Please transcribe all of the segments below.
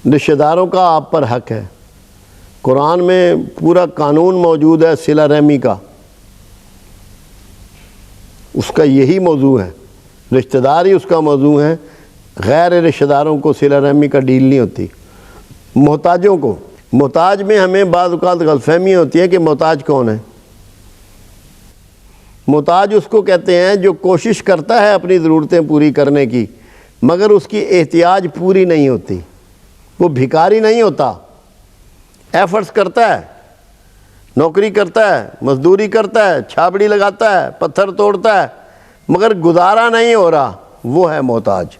رشتہ داروں کا آپ پر حق ہے۔ قرآن میں پورا قانون موجود ہے صلہ رحمی کا، اس کا یہی موضوع ہے، رشتہ دار ہی اس کا موضوع ہے، غیر رشتہ داروں کو صلہ رحمی کا ڈیل نہیں ہوتی۔ محتاجوں کو، محتاج میں ہمیں بعض اوقات غلط فہمی ہوتی ہے کہ محتاج کون ہے۔ محتاج اس کو کہتے ہیں جو کوشش کرتا ہے اپنی ضرورتیں پوری کرنے کی، مگر اس کی احتیاج پوری نہیں ہوتی۔ وہ بھکاری نہیں ہوتا، ایفرٹس کرتا ہے، نوکری کرتا ہے، مزدوری کرتا ہے، چھابڑی لگاتا ہے، پتھر توڑتا ہے، مگر گزارا نہیں ہو رہا، وہ ہے محتاج۔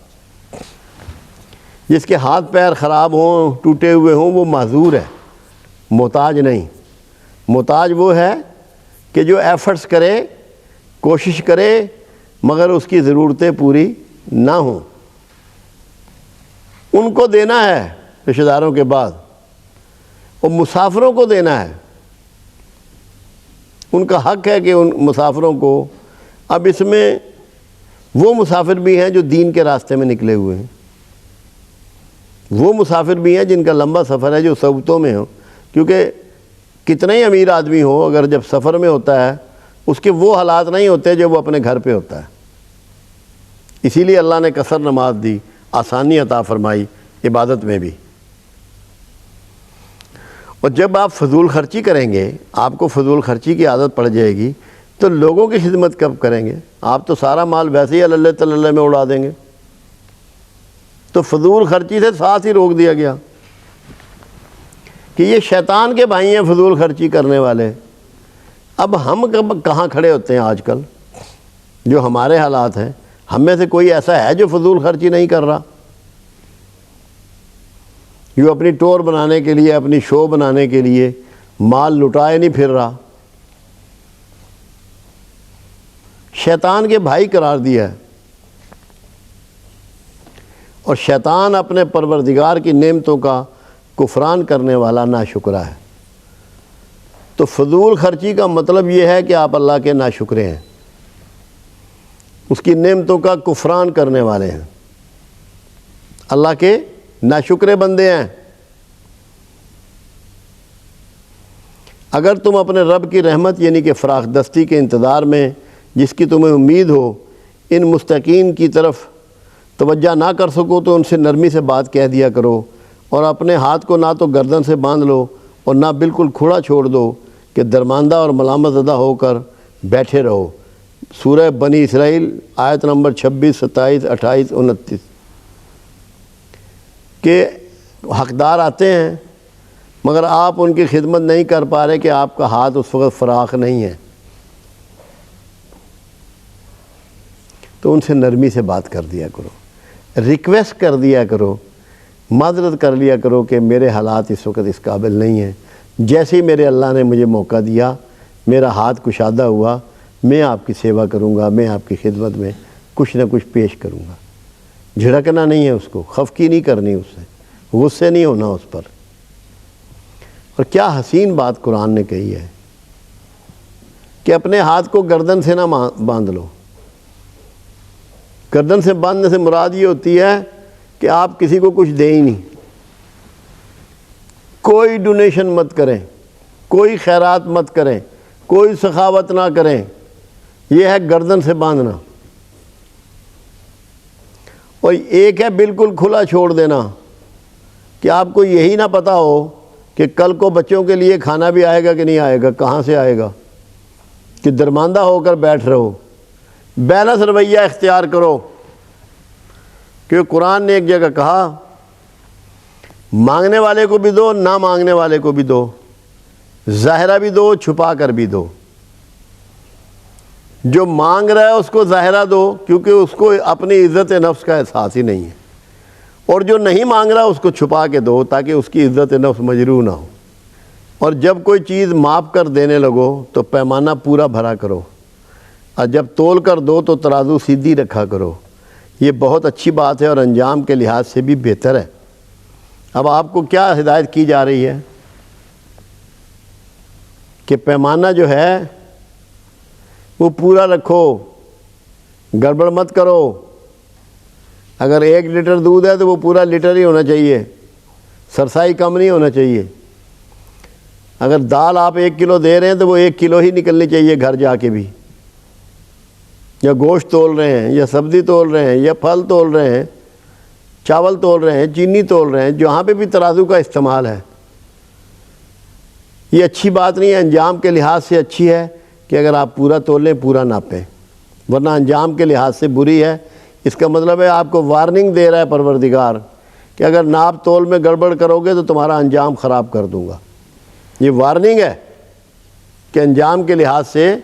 جس کے ہاتھ پیر خراب ہوں، ٹوٹے ہوئے ہوں، وہ معذور ہے، محتاج نہیں۔ محتاج وہ ہے کہ جو ایفرٹس کرے، کوشش کرے، مگر اس کی ضرورتیں پوری نہ ہوں۔ ان کو دینا ہے رشتہ داروں کے بعد، اور مسافروں کو دینا ہے۔ ان کا حق ہے کہ ان مسافروں کو، اب اس میں وہ مسافر بھی ہیں جو دین کے راستے میں نکلے ہوئے ہیں، وہ مسافر بھی ہیں جن کا لمبا سفر ہے، جو صعوبتوں میں ہوں، کیونکہ کتنے ہی امیر آدمی ہو اگر جب سفر میں ہوتا ہے اس کے وہ حالات نہیں ہوتے جو وہ اپنے گھر پہ ہوتا ہے۔ اسی لیے اللہ نے قصر نماز دی، آسانی عطا فرمائی عبادت میں بھی۔ اور جب آپ فضول خرچی کریں گے، آپ کو فضول خرچی کی عادت پڑ جائے گی، تو لوگوں کی خدمت کب کریں گے؟ آپ تو سارا مال ویسے ہی اللہ تلّہ میں اڑا دیں گے۔ تو فضول خرچی سے ساتھ ہی روک دیا گیا کہ یہ شیطان کے بھائی ہیں فضول خرچی کرنے والے۔ اب ہم کہاں کھڑے ہوتے ہیں آج کل؟ جو ہمارے حالات ہیں، ہم میں سے کوئی ایسا ہے جو فضول خرچی نہیں کر رہا، جو اپنی ٹور بنانے کے لیے، اپنی شو بنانے کے لیے مال لٹائے نہیں پھر رہا؟ شیطان کے بھائی قرار دیا ہے، اور شیطان اپنے پروردگار کی نعمتوں کا کفران کرنے والا ناشکرا ہے۔ تو فضول خرچی کا مطلب یہ ہے کہ آپ اللہ کے ناشکرے ہیں، اس کی نعمتوں کا کفران کرنے والے ہیں، اللہ کے ناشکرے بندے ہیں۔ اگر تم اپنے رب کی رحمت یعنی کہ فراخ دستی کے انتظار میں، جس کی تمہیں امید ہو، ان مستحقین کی طرف توجہ نہ کر سکو تو ان سے نرمی سے بات کہہ دیا کرو، اور اپنے ہاتھ کو نہ تو گردن سے باندھ لو اور نہ بالکل کھلا چھوڑ دو کہ درماندہ اور ملامت زدہ ہو کر بیٹھے رہو۔ سورہ بنی اسرائیل آیت نمبر 26، 27، 28، 29 کہ حقدار آتے ہیں مگر آپ ان کی خدمت نہیں کر پا رہے کہ آپ کا ہاتھ اس وقت فراخ نہیں ہے، تو ان سے نرمی سے بات کر دیا کرو، ریکویسٹ کر دیا کرو، معذرت کر لیا کرو کہ میرے حالات اس وقت اس قابل نہیں ہیں، جیسے ہی میرے اللہ نے مجھے موقع دیا، میرا ہاتھ کشادہ ہوا، میں آپ کی سیوا کروں گا، میں آپ کی خدمت میں کچھ نہ کچھ پیش کروں گا۔ جھڑکنا نہیں ہے اس کو، خفقی نہیں کرنی اس سے، غصے نہیں ہونا اس پر۔ اور کیا حسین بات قرآن نے کہی ہے کہ اپنے ہاتھ کو گردن سے نہ باندھ لو۔ گردن سے باندھنے سے مراد یہ ہوتی ہے کہ آپ کسی کو کچھ دیں ہی نہیں، کوئی ڈونیشن مت کریں، کوئی خیرات مت کریں، کوئی سخاوت نہ کریں، یہ ہے گردن سے باندھنا۔ اور ایک ہے بالکل کھلا چھوڑ دینا کہ آپ کو یہی نہ پتہ ہو کہ کل کو بچوں کے لیے کھانا بھی آئے گا کہ نہیں آئے گا، کہاں سے آئے گا، کہ درماندہ ہو کر بیٹھ رہو۔ بیلنس رویہ اختیار کرو، کیونکہ قرآن نے ایک جگہ کہا مانگنے والے کو بھی دو، نہ مانگنے والے کو بھی دو، ظاہرہ بھی دو، چھپا کر بھی دو۔ جو مانگ رہا ہے اس کو ظاہرہ دو کیونکہ اس کو اپنی عزت نفس کا احساس ہی نہیں ہے، اور جو نہیں مانگ رہا اس کو چھپا کے دو تاکہ اس کی عزت نفس مجروح نہ ہو۔ اور جب کوئی چیز ماپ کر دینے لگو تو پیمانہ پورا بھرا کرو، اور جب تول کر دو تو ترازو سیدھی رکھا کرو۔ یہ بہت اچھی بات ہے اور انجام کے لحاظ سے بھی بہتر ہے۔ اب آپ کو کیا ہدایت کی جا رہی ہے کہ پیمانہ جو ہے وہ پورا رکھو، گڑبڑ مت کرو۔ اگر 1 لیٹر دودھ ہے تو وہ پورا لیٹر ہی ہونا چاہیے، سرسائی کم نہیں ہونا چاہیے. اگر دال آپ 1 کلو دے رہے ہیں تو وہ 1 کلو ہی نکلنی چاہیے گھر جا کے بھی. یا گوشت تول رہے ہیں, یا سبزی تول رہے ہیں, یا پھل تول رہے ہیں, چاول تول رہے ہیں, چینی تول رہے ہیں, جہاں پہ بھی ترازو کا استعمال ہے. یہ اچھی بات نہیں ہے, انجام کے لحاظ سے اچھی ہے کہ اگر آپ پورا تولیں, پورا ناپیں, ورنہ انجام کے لحاظ سے بری ہے. اس کا مطلب ہے آپ کو وارننگ دے رہا ہے پروردگار کہ اگر ناپ تول میں گڑبڑ کرو گے تو تمہارا انجام خراب کر دوں گا. یہ وارننگ ہے کہ انجام کے لحاظ سے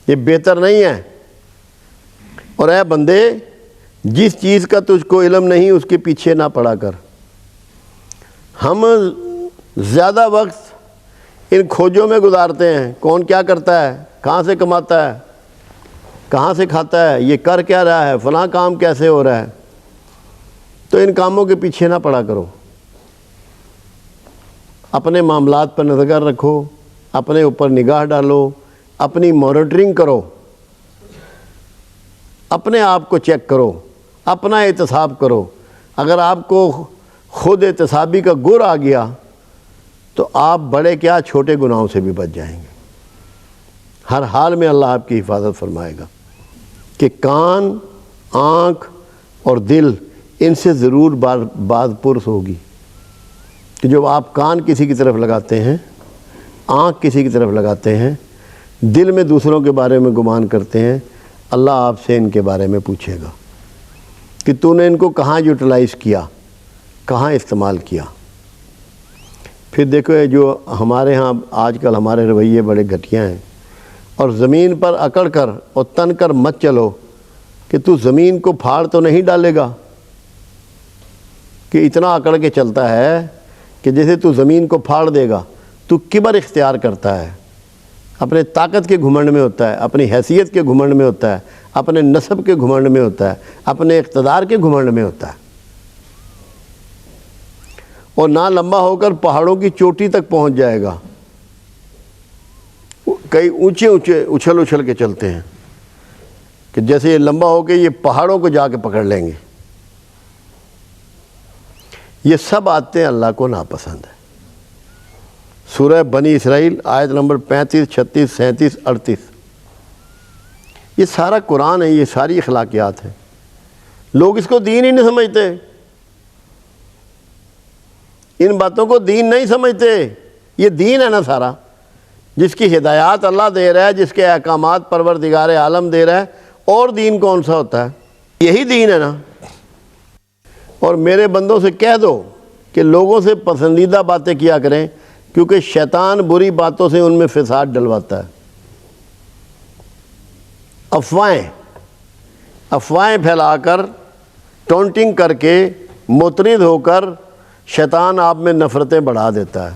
یہ بہتر نہیں ہے. اور اے بندے, جس چیز کا تجھ کو علم نہیں اس کے پیچھے نہ پڑا کر. ہم زیادہ وقت ان کھوجوں میں گزارتے ہیں, کون کیا کرتا ہے, کہاں سے کماتا ہے, کہاں سے کھاتا ہے, یہ کر کیا رہا ہے, فلاں کام کیسے ہو رہا ہے. تو ان کاموں کے پیچھے نہ پڑا کرو. اپنے معاملات پر نظر رکھو, اپنے اوپر نگاہ ڈالو, اپنی مانیٹرنگ کرو, اپنے آپ کو چیک کرو, اپنا احتساب کرو. اگر آپ کو خود احتسابی کا گر آ گیا تو آپ بڑے کیا چھوٹے گناہوں سے بھی بچ جائیں گے. ہر حال میں اللہ آپ کی حفاظت فرمائے گا. کہ کان, آنکھ اور دل, ان سے ضرور بات پرس ہوگی. کہ جب آپ کان کسی کی طرف لگاتے ہیں, آنکھ کسی کی طرف لگاتے ہیں, دل میں دوسروں کے بارے میں گمان کرتے ہیں, اللہ آپ سے ان کے بارے میں پوچھے گا کہ تو نے ان کو کہاں یوٹیلائز کیا, کہاں استعمال کیا. پھر دیکھو یہ جو ہمارے ہاں آج کل ہمارے رویے بڑے گھٹیا ہیں. اور زمین پر اکڑ کر اور تن کر مت چلو کہ تو زمین کو پھاڑ تو نہیں ڈالے گا. کہ اتنا اکڑ کے چلتا ہے کہ جیسے تو زمین کو پھاڑ دے گا. تو کبر اختیار کرتا ہے, اپنے طاقت کے گھمنڈ میں ہوتا ہے, اپنی حیثیت کے گھمنڈ میں ہوتا ہے, اپنے نسب کے گھمنڈ میں ہوتا ہے, اپنے اقتدار کے گھمنڈ میں ہوتا ہے. اور نہ لمبا ہو کر پہاڑوں کی چوٹی تک پہنچ جائے گا. کئی اونچے اونچے اچھل کے چلتے ہیں کہ جیسے یہ لمبا ہو کے یہ پہاڑوں کو جا کے پکڑ لیں گے. یہ سب باتیں اللہ کو ناپسند ہے. سورہ بنی اسرائیل آیت نمبر 35, 36, 37, 38. یہ سارا قرآن ہے, یہ ساری اخلاقیات ہیں. لوگ اس کو دین ہی نہیں سمجھتے, ان باتوں کو دین نہیں سمجھتے. یہ دین ہے نا سارا, جس کی ہدایات اللہ دے رہا ہے, جس کے احکامات پروردگار عالم دے رہا ہے. اور دین کون سا ہوتا ہے؟ یہی دین ہے نا. اور میرے بندوں سے کہہ دو کہ لوگوں سے پسندیدہ باتیں کیا کریں, کیونکہ شیطان بری باتوں سے ان میں فساد ڈلواتا ہے. افواہیں پھیلا کر, ٹونٹنگ کر کے, مترد ہو کر شیطان آپ میں نفرتیں بڑھا دیتا ہے.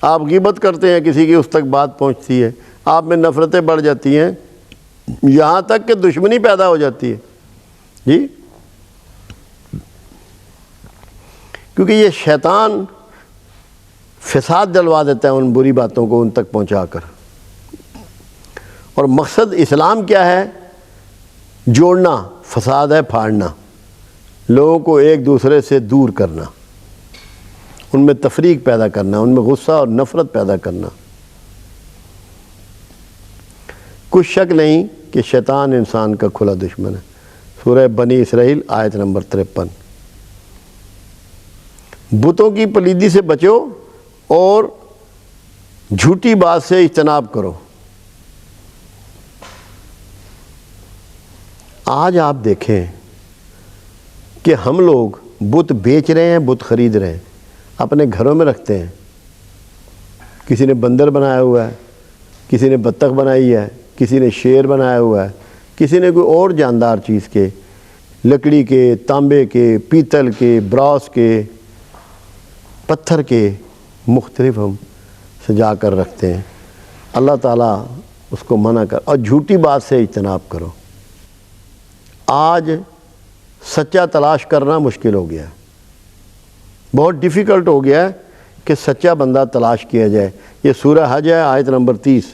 آپ غیبت کرتے ہیں, کسی کی اس تک بات پہنچتی ہے, آپ میں نفرتیں بڑھ جاتی ہیں, یہاں تک کہ دشمنی پیدا ہو جاتی ہے. جی, کیونکہ یہ شیطان فساد ڈلوا دیتا ہے ان بری باتوں کو ان تک پہنچا کر. اور مقصد اسلام کیا ہے؟ جوڑنا. فساد ہے پھاڑنا, لوگوں کو ایک دوسرے سے دور کرنا, ان میں تفریق پیدا کرنا, ان میں غصہ اور نفرت پیدا کرنا. کچھ شک نہیں کہ شیطان انسان کا کھلا دشمن ہے. سورہ بنی اسرائیل آیت نمبر 53. بتوں کی پلیدی سے بچو اور جھوٹی بات سے اجتناب کرو. آج آپ دیکھیں کہ ہم لوگ بت بیچ رہے ہیں, بت خرید رہے ہیں, اپنے گھروں میں رکھتے ہیں. کسی نے بندر بنایا ہوا ہے, کسی نے بطخ بنائی ہے, کسی نے شیر بنایا ہوا ہے, کسی نے کوئی اور جاندار چیز کے, لکڑی کے, تانبے کے, پیتل کے, براس کے, پتھر کے, مختلف ہم سجا کر رکھتے ہیں. اللہ تعالیٰ اس کو منع کر. اور جھوٹی بات سے اجتناب کرو. آج سچا تلاش کرنا مشکل ہو گیا ہے, بہت ڈیفیکلٹ ہو گیا ہے کہ سچا بندہ تلاش کیا جائے. یہ سورہ حج ہے آیت نمبر 30.